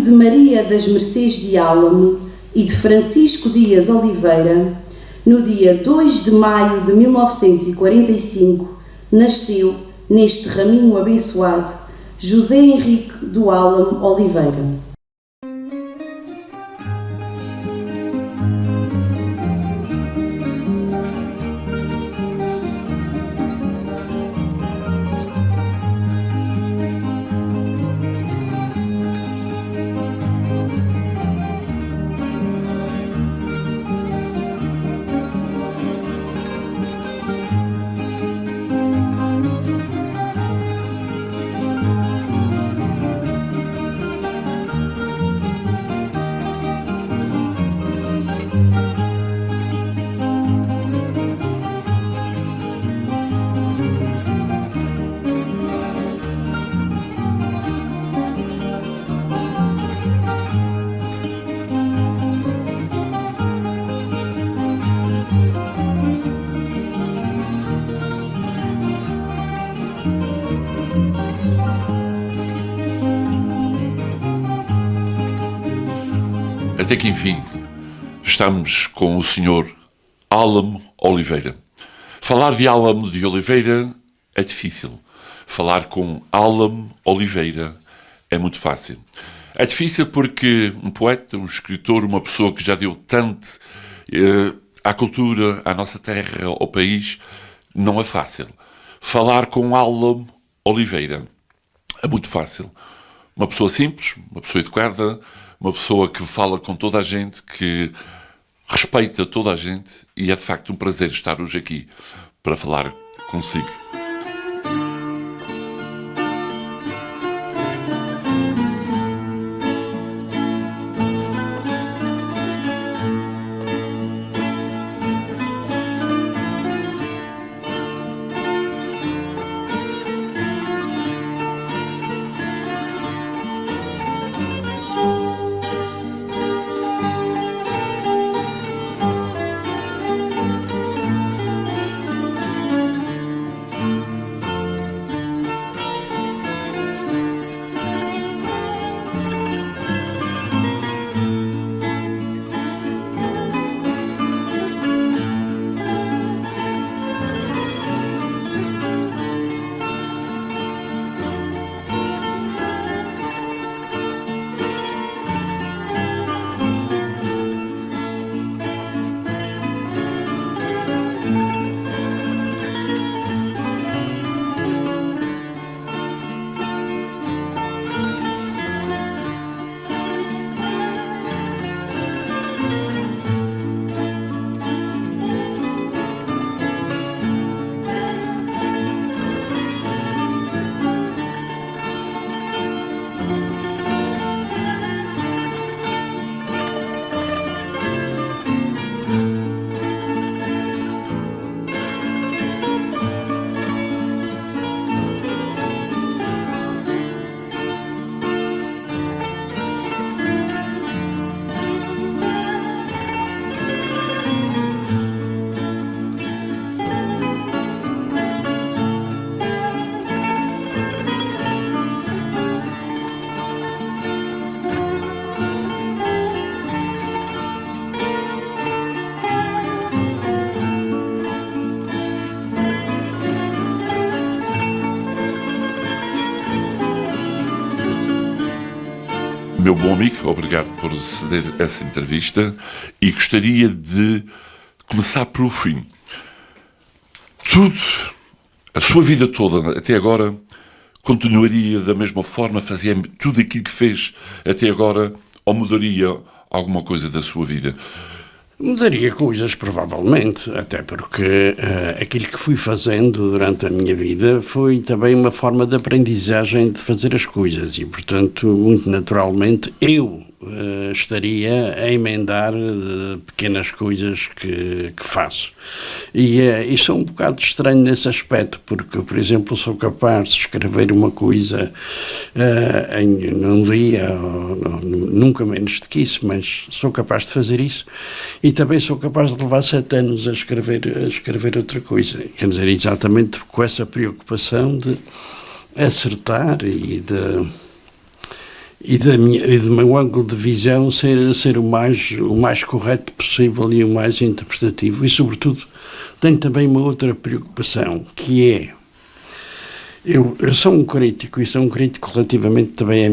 de Maria das Mercês de Álamo e de Francisco Dias Oliveira, no dia 2 de maio de 1945, nasceu, neste raminho abençoado, José Henrique do Álamo Oliveira. Até que enfim, estamos com o Sr. Álamo Oliveira. Falar de Álamo de Oliveira é difícil. Falar com Álamo Oliveira é muito fácil. É difícil porque um poeta, um escritor, uma pessoa que já deu tanto à cultura, à nossa terra, ao país, não é fácil. Falar com Álamo Oliveira é muito fácil. Uma pessoa simples, uma pessoa educada, uma pessoa que fala com toda a gente, que respeita toda a gente, e é de facto um prazer estar hoje aqui para falar consigo. Meu bom amigo, obrigado por ceder essa entrevista, e gostaria de começar pelo fim. Tudo, a sua vida toda até agora, continuaria da mesma forma, fazia tudo aquilo que fez até agora, ou mudaria alguma coisa da sua vida? Mudaria coisas, provavelmente, até porque aquilo que fui fazendo durante a minha vida foi também uma forma de aprendizagem de fazer as coisas e, portanto, muito naturalmente, eu estaria a emendar pequenas coisas que faço. E sou um bocado estranho nesse aspecto, porque, por exemplo, sou capaz de escrever uma coisa num dia, nunca menos do que isso, mas sou capaz de fazer isso, e também sou capaz de levar 7 anos a escrever outra coisa. Quer dizer, exatamente com essa preocupação de acertar e e do meu ângulo de visão ser o mais correto possível e o mais interpretativo. E, sobretudo, tenho também uma outra preocupação, que é, eu sou um crítico, e sou um crítico relativamente também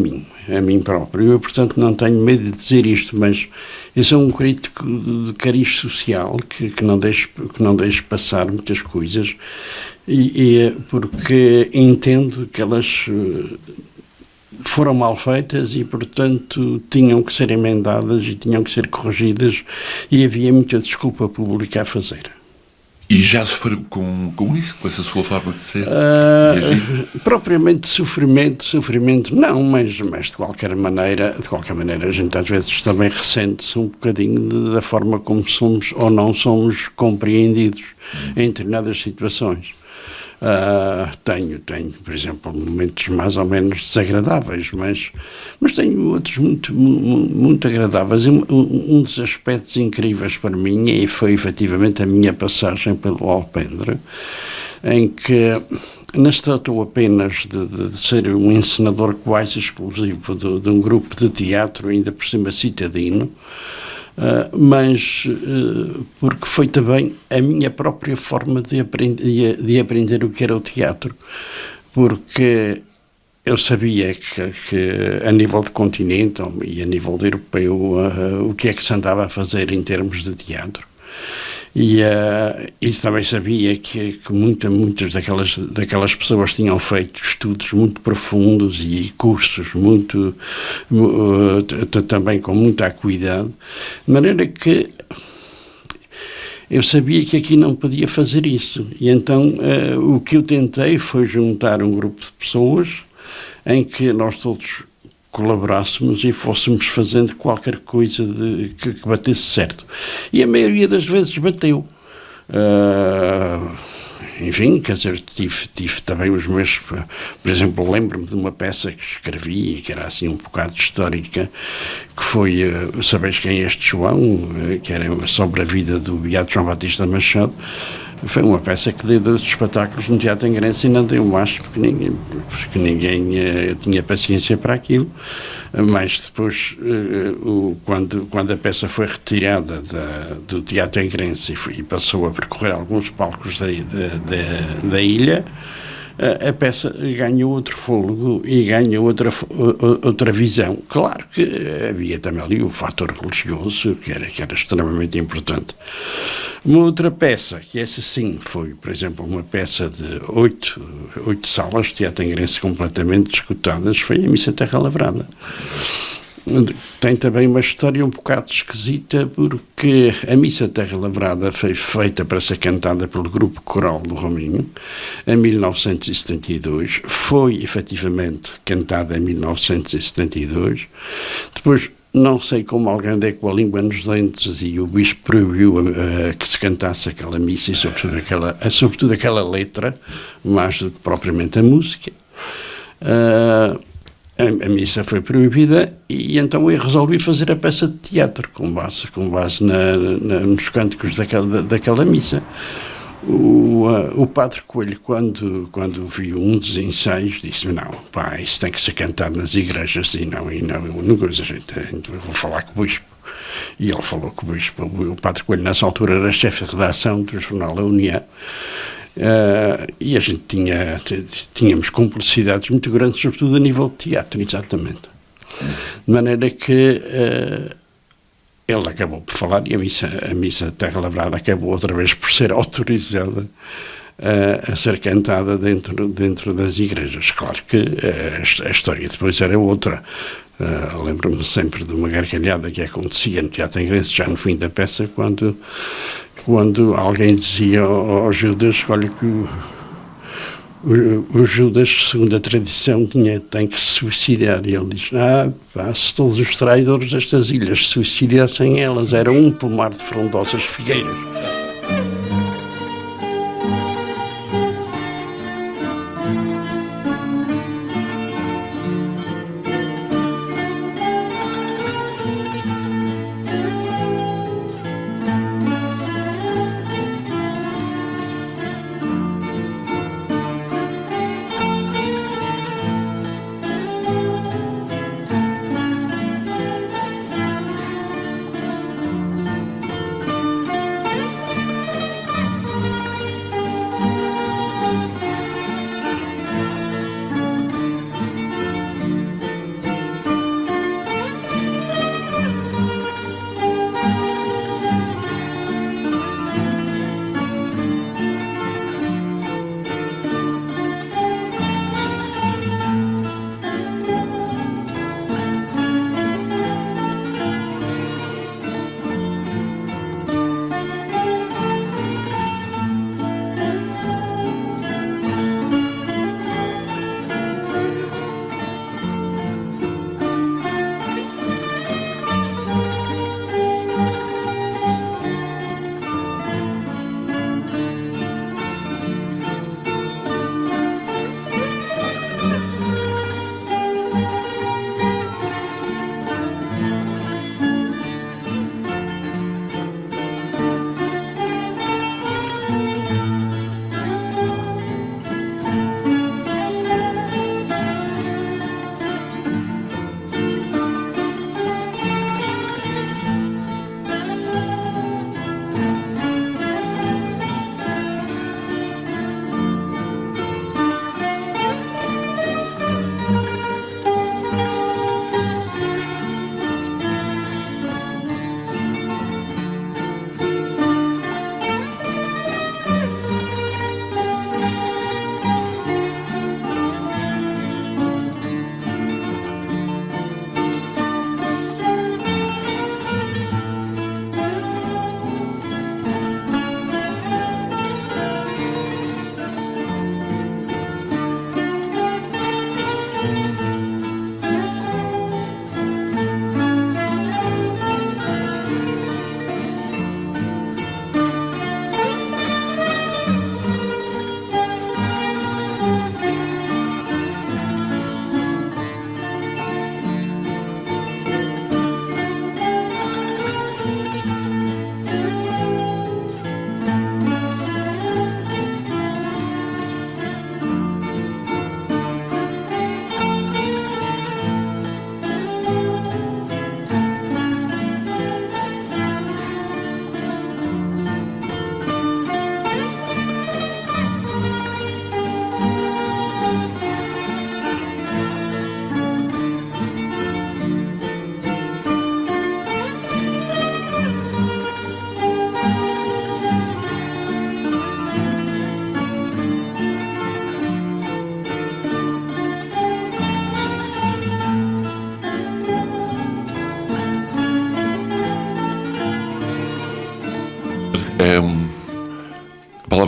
a mim próprio. Eu, portanto, não tenho medo de dizer isto, mas eu sou um crítico de cariz social, que não deixo passar muitas coisas, porque entendo que elas foram mal feitas e, portanto, tinham que ser emendadas e tinham que ser corrigidas, e havia muita desculpa pública a fazer. E já sofreu com isso, com essa sua forma de ser? Propriamente sofrimento não, mas de qualquer maneira a gente às vezes também ressente-se um bocadinho da forma como somos ou não somos compreendidos em determinadas situações. Tenho, por exemplo, momentos mais ou menos desagradáveis, mas tenho outros muito agradáveis. Um dos aspectos incríveis para mim foi efetivamente a minha passagem pelo Alpendre, em que não se tratou apenas de ser um encenador quase exclusivo de um grupo de teatro, ainda por cima citadino, mas porque foi também a minha própria forma de aprender o que era o teatro, porque eu sabia que a nível de continente e a nível de europeu o que é que se andava a fazer em termos de teatro. E também sabia que muitas daquelas pessoas tinham feito estudos muito profundos e cursos também com muita acuidade, de maneira que eu sabia que aqui não podia fazer isso. E então o que eu tentei foi juntar um grupo de pessoas em que nós todos colaborássemos e fôssemos fazendo qualquer coisa que batesse certo. E a maioria das vezes bateu. Enfim, quer dizer, tive também os meus... Por exemplo, lembro-me de uma peça que escrevi, que era assim um bocado histórica, que foi Sabeis Quem é Este João, que era sobre a vida do Beato João Batista Machado. Foi uma peça que dei 2 espetáculos no Teatro Angrense e não deu mais, porque ninguém tinha paciência para aquilo. Mas depois, quando a peça foi retirada do Teatro Angrense e passou a percorrer alguns palcos da ilha, a peça ganhou outro fôlego e ganhou outra visão. Claro que havia também ali o fator religioso, que era extremamente importante. Uma outra peça, que essa sim foi, por exemplo, uma peça de 8 salas de teatro angrense completamente escutadas, foi a Missa Terra Lavrada. Tem também uma história um bocado esquisita, porque a Missa Terra Lavrada foi feita para ser cantada pelo Grupo Coral do Rominho em 1972, foi efetivamente cantada em 1972, depois não sei como alguém deu com a língua nos dentes e o bispo proibiu que se cantasse aquela missa e sobretudo aquela letra, mais do que propriamente a música. A missa foi proibida e então eu resolvi fazer a peça de teatro com base nos cânticos daquela missa. O Padre Coelho, quando viu um dos ensaios, disse: não, pá, isso tem que ser cantado nas igrejas, e não coisa, a gente vou falar com o bispo. E ele falou com o bispo. O Padre Coelho nessa altura era chefe de redação do jornal A União, e a gente tínhamos cumplicidades muito grandes, sobretudo a nível de teatro, exatamente. De maneira que ele acabou por falar e a missa Terra Lavrada acabou outra vez por ser autorizada a ser cantada dentro das igrejas. Claro que a história depois era outra. Lembro-me sempre de uma gargalhada que acontecia no Teatro Angrense, já no fim da peça, quando alguém dizia ao Judas: olha que o Judas, segundo a tradição, tem que se suicidar. E ele diz: se todos os traidores destas ilhas se suicidassem, elas eram um pomar de frondosas figueiras.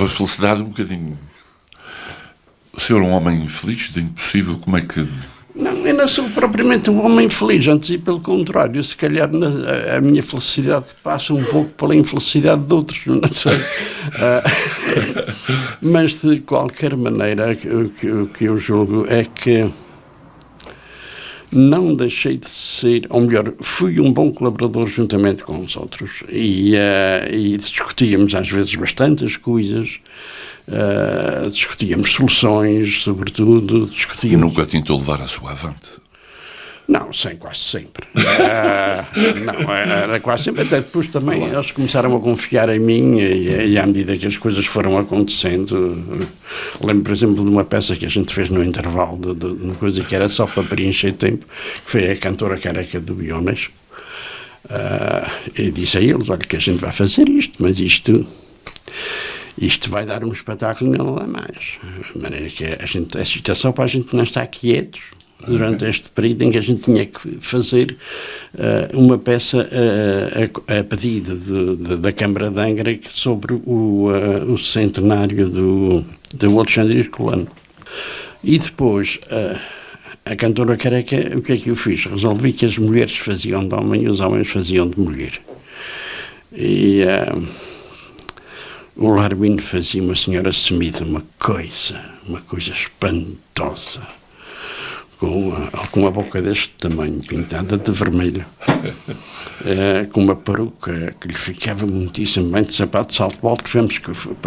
palavra felicidade um bocadinho. O senhor é um homem feliz, de impossível, como é que... Não, eu não sou propriamente um homem feliz, antes e pelo contrário, se calhar a minha felicidade passa um pouco pela infelicidade de outros, não sei. Mas de qualquer maneira, o que eu julgo é que não deixei de ser, ou melhor, fui um bom colaborador juntamente com os outros e discutíamos às vezes bastantes coisas, discutíamos soluções, sobretudo, discutíamos... Nunca tentou levar a sua avante? Não, quase sempre. Não, era quase sempre, até depois também eles começaram a confiar em mim e à medida que as coisas foram acontecendo, lembro, por exemplo, de uma peça que a gente fez no intervalo, de uma coisa que era só para preencher tempo, que foi a Cantora Careca do Biones, e disse a eles, olha que a gente vai fazer isto, mas isto vai dar um espetáculo e não dá mais. De maneira que isto é só para a gente não estar quietos durante este período em que a gente tinha que fazer uma peça a pedido da Câmara de Angra sobre o centenário do Alexandre Herculano. E depois, a Cantora Careca, o que é que eu fiz? Resolvi que as mulheres faziam de homem e os homens faziam de mulher. E o Larmino fazia uma senhora Smith, uma coisa espantosa, com a boca deste tamanho, pintada de vermelho, com uma peruca que lhe ficava muitíssimo bem, de sapato de salto alto.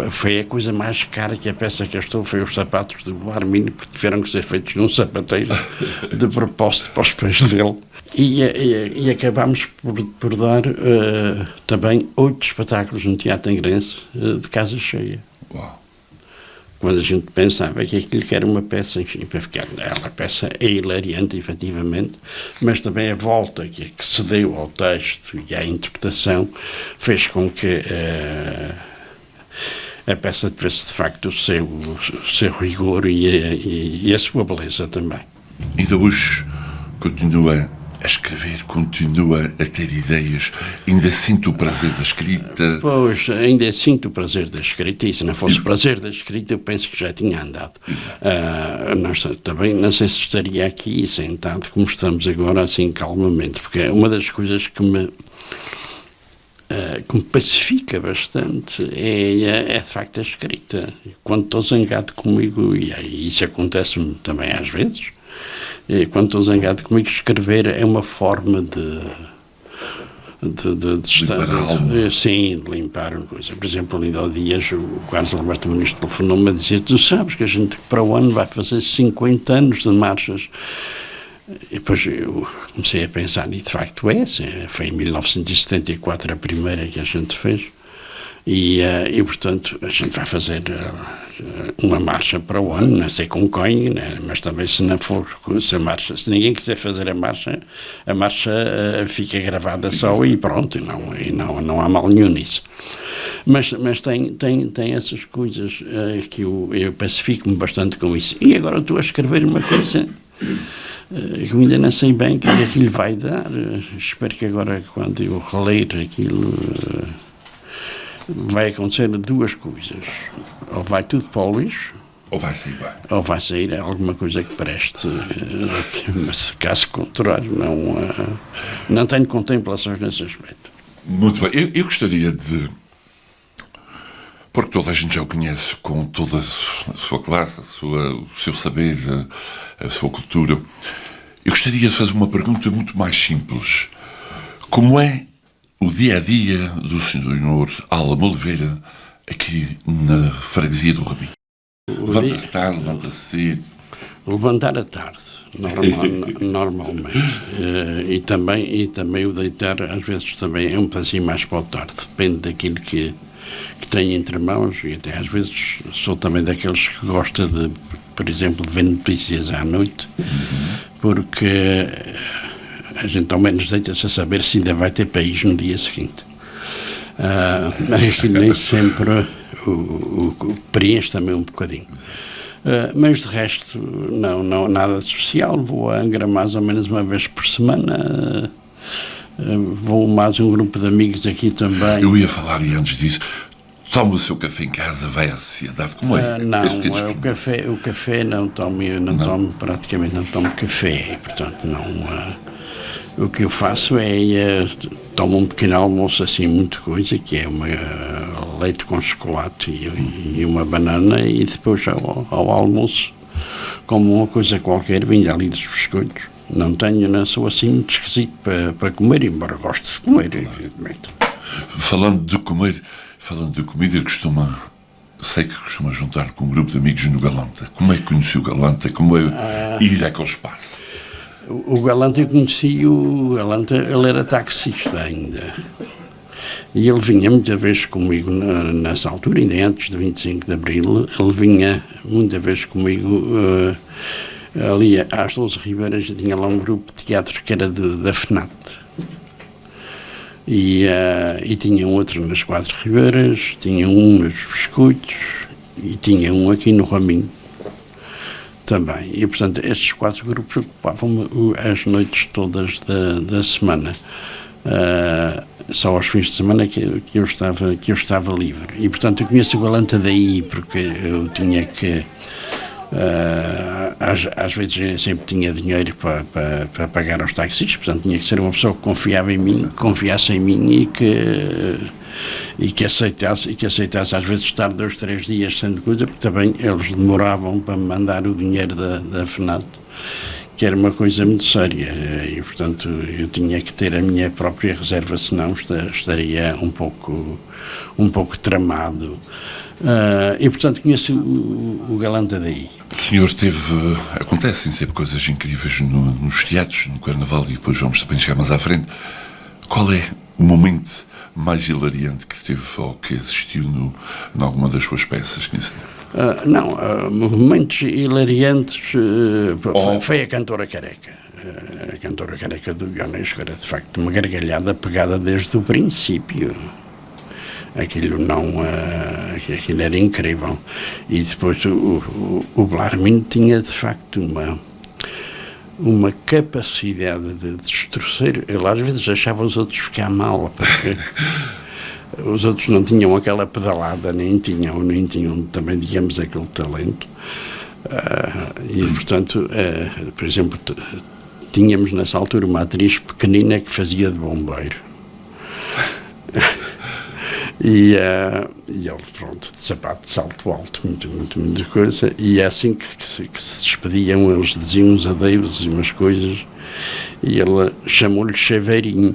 Foi a coisa mais cara que a peça gastou, foi os sapatos do Larmino, porque tiveram que ser feitos num sapateiro de propósito para os pés dele. E acabámos por dar também 8 espetáculos no Teatro Angrense de casa cheia. Uau. Quando a gente pensava que aquilo que era uma peça, enfim, para ficar, a peça é hilariante, efetivamente, mas também a volta que se deu ao texto e à interpretação fez com que a peça tivesse, de facto, o seu rigor e a sua beleza também. Ainda hoje continua a escrever, continua a ter ideias, ainda sinto o prazer da escrita? Pois, ainda sinto o prazer da escrita, e se não fosse o prazer da escrita eu penso que já tinha andado. Também não sei se estaria aqui sentado como estamos agora, assim calmamente, porque uma das coisas que me pacifica bastante é de facto a escrita. Quando estou zangado comigo, e isso acontece-me também às vezes, quando estou zangado comigo, escrever é uma forma de limpar uma coisa. Por exemplo, ainda há dias o Carlos Alberto Muniz telefonou-me a dizer: tu sabes que a gente para o ano vai fazer 50 anos de marchas. E depois eu comecei a pensar, e de facto foi em 1974 a primeira que a gente fez, e portanto a gente vai fazer uma marcha para o ano, não sei com quem, né? Mas também se não for, se ninguém quiser fazer a marcha fica gravada só e pronto, e não há mal nenhum nisso. Mas tem essas coisas que eu pacifico-me bastante com isso. E agora estou a escrever uma coisa que eu ainda não sei bem o que aquilo vai dar. Espero que agora, quando eu reler aquilo, vai acontecer 2 coisas. Ou vai tudo para o lixo, ou vai sair bem, ou vai sair alguma coisa que preste. Mas caso contrário, não tenho contemplações nesse aspecto. Muito bem. Eu gostaria de... Porque toda a gente já o conhece, com toda a sua classe, o seu saber, a sua cultura. Eu gostaria de fazer uma pergunta muito mais simples. Como é o dia-a-dia do Sr. Álamo Oliveira aqui na freguesia do Raminho? Levanta-se tarde, levanta-se cedo? Levantar à tarde, normalmente. E também o deitar, às vezes, também é um pedacinho mais para o tarde. Depende daquilo que tenho entre mãos, e até às vezes sou também daqueles que gosta de, por exemplo, ver notícias à noite, porque a gente ao menos deita-se a saber se ainda vai ter país no dia seguinte. Aquilo nem sempre o preenche também um bocadinho. Mas de resto, não nada de especial. Vou a Angra mais ou menos uma vez por semana. Vou mais um grupo de amigos aqui também. Eu ia falar, e antes disso, toma o seu café em casa, vai à sociedade, como é? Não, Este pequeno o café não tomo, eu não tomo, praticamente não tomo café, portanto não, o que eu faço é, tomo um pequeno almoço assim, muito coisa, que é leite com chocolate e uma banana, e depois ao almoço como uma coisa qualquer, vindo ali dos biscoitos. Não sou assim muito esquisito para comer, embora goste de comer, evidentemente. Falando de comida, sei que costuma juntar com um grupo de amigos no Galanta. Como é que conheceu o Galanta? Como é ir àquele espaço? O Galanta, eu conheci o Galanta, ele era taxista ainda. E ele vinha muitas vezes comigo nessa altura, ainda antes de 25 de Abril, ele vinha muitas vezes comigo ali às 12 Ribeiras, tinha lá um grupo de teatro que era da FNAT. E tinha outro nas 4 Ribeiras, tinha um nos Biscoitos e tinha um aqui no Raminho também. E, portanto, estes 4 grupos ocupavam as noites todas da semana. Só aos fins de semana que eu estava livre. E, portanto, eu conheço o Galanta daí, porque eu tinha que... às vezes eu sempre tinha dinheiro para pagar aos taxistas, portanto tinha que ser uma pessoa que confiava em mim, que confiasse em mim e que aceitasse às vezes estar 2, 3 dias sem coisa, porque também eles demoravam para me mandar o dinheiro da FNAT, que era uma coisa muito séria, e portanto eu tinha que ter a minha própria reserva, senão estaria um pouco tramado. E portanto conheço o Galanta daí. O senhor acontecem sempre coisas incríveis nos teatros, no Carnaval, e depois vamos também chegar mais à frente. Qual é o momento mais hilariante que teve ou que assistiu em alguma das suas peças que ensinou? Momentos hilariantes foi a Cantora Careca. A Cantora Careca do Ionesco era de facto uma gargalhada pegada desde o princípio. Aquilo era incrível. E depois o Blarmin tinha de facto uma capacidade de destroçar. Ele às vezes achava os outros ficar mal, porque os outros não tinham aquela pedalada, nem tinham também, digamos, aquele talento. E portanto, por exemplo, tínhamos nessa altura uma atriz pequenina que fazia de bombeiro. E ele, pronto, de sapato de salto alto, muita coisa, e é assim que se despediam, eles diziam uns adeus e umas coisas, e ele chamou-lhe Chaveirinho.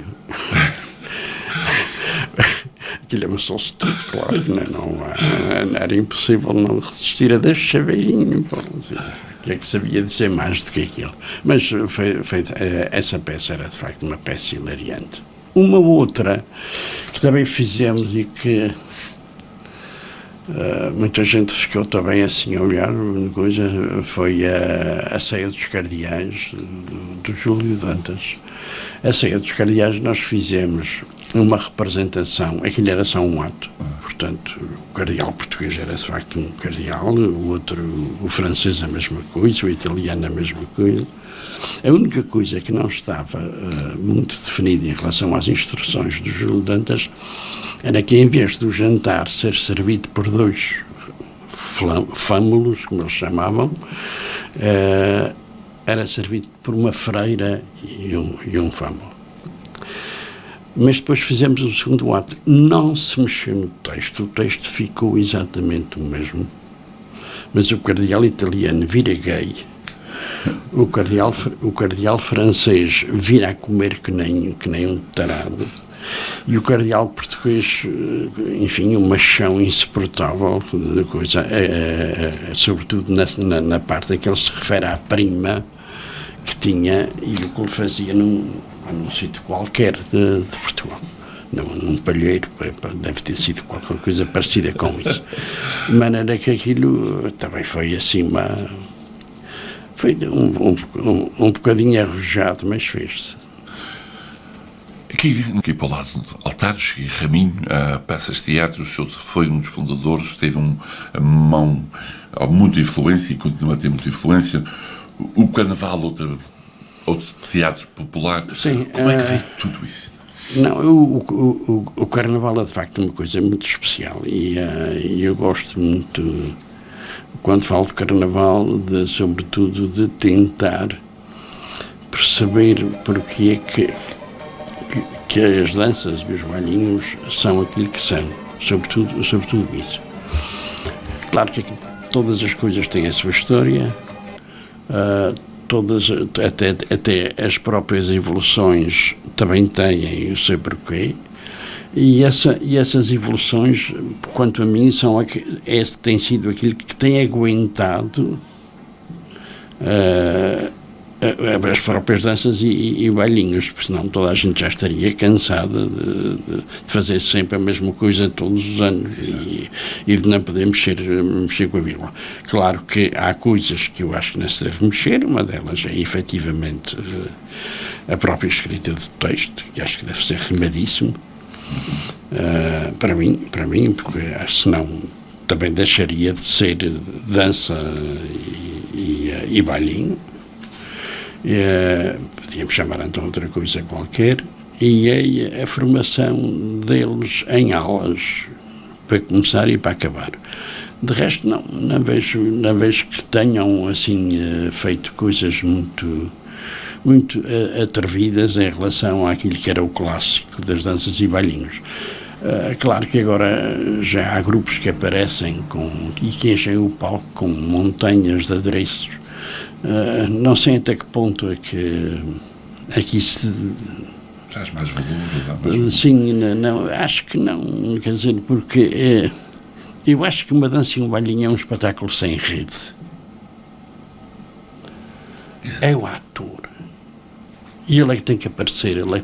Aquilo amassou-se tudo, claro, não era impossível não resistir a desse Chaveirinho, pronto. O que é que sabia dizer mais do que aquilo? Mas essa peça era de facto uma peça hilariante. Uma outra que também fizemos e que muita gente ficou também assim a olhar, foi a Ceia dos Cardeais, do Júlio Dantas. A Ceia dos Cardeais nós fizemos uma representação, aquilo era só um ato, portanto o cardeal português era de facto um cardeal, o francês a mesma coisa, o italiano a mesma coisa. A única coisa que não estava muito definida em relação às instruções do Júlio Dantas era que, em vez do jantar ser servido por 2 fâmulos, como eles chamavam, era servido por uma freira e um fâmulo. Mas depois fizemos o segundo ato. Não se mexeu no texto, o texto ficou exatamente o mesmo, mas o cardeal italiano vira gay. O cardeal francês vira a comer que nem um tarado, e o cardeal português, enfim, um machão insuportável, sobretudo na parte em que ele se refere à prima que tinha e o que ele fazia num sítio qualquer de Portugal. Num palheiro, deve ter sido qualquer coisa parecida com isso. De maneira que aquilo também foi assim foi um bocadinho arrojado, mas fez-se. Aqui para o lado de Altares e Raminho, peças de teatro, o senhor foi um dos fundadores, teve uma mão, muita influência e continua a ter muita influência. O Carnaval, outro teatro popular. Sim, como é que veio tudo isso? Não, o Carnaval é de facto uma coisa muito especial e eu gosto muito, quando falo de Carnaval, sobretudo de tentar perceber porque é que as danças e os bailinhos são aquilo que são, sobretudo isso. Claro que todas as coisas têm a sua história, até as próprias evoluções também têm o seu porquê, e essas evoluções, quanto a mim, tem sido aquilo que tem aguentado as próprias danças e bailinhos, porque senão toda a gente já estaria cansada de fazer sempre a mesma coisa todos os anos e de não poder mexer com a vírgula. Claro que há coisas que eu acho que não se deve mexer, uma delas é efetivamente a própria escrita do texto, que acho que deve ser remadíssimo, para mim, porque senão também deixaria de ser dança e bailinho. Podíamos chamar então outra coisa qualquer, e a formação deles em aulas, para começar e para acabar. De resto, não vejo que tenham assim feito coisas muito atrevidas em relação àquilo que era o clássico das danças e bailinhos. Claro que agora já há grupos que aparecem e que enchem o palco com montanhas de adereços. Não sei até que ponto é que isso traz mais valor. Sim, não, acho que não, quer dizer, porque eu acho que uma dança e um bailinho é um espetáculo sem rede. É o ator. E ele é que tem que aparecer, ele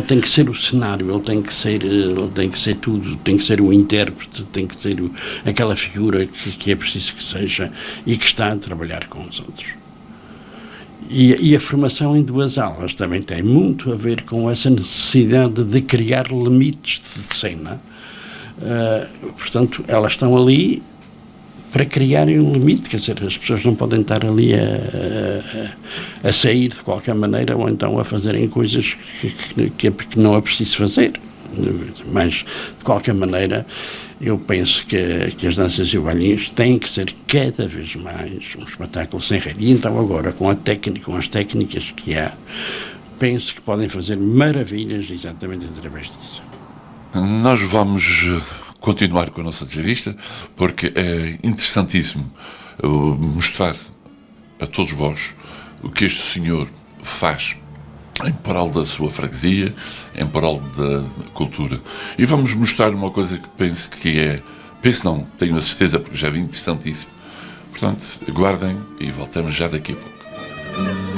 tem que ser o cenário, ele tem que ser tudo, tem que ser o intérprete, tem que ser aquela figura que é preciso que seja e que está a trabalhar com os outros. E a formação em duas aulas também tem muito a ver com essa necessidade de criar limites de cena. Portanto, elas estão ali para criarem um limite, quer dizer, as pessoas não podem estar ali a sair de qualquer maneira ou então a fazerem coisas que não é preciso fazer. Mas, de qualquer maneira, eu penso que as danças e o bailinhos têm que ser cada vez mais um espetáculo sem rede. E então agora, com as técnicas que há, penso que podem fazer maravilhas exatamente através disso. Nós vamos continuar com a nossa entrevista, porque é interessantíssimo mostrar a todos vós o que este senhor faz em prol da sua freguesia, em prol da cultura. E vamos mostrar uma coisa que tenho a certeza, porque já vi interessantíssimo. Portanto, aguardem e voltamos já daqui a pouco.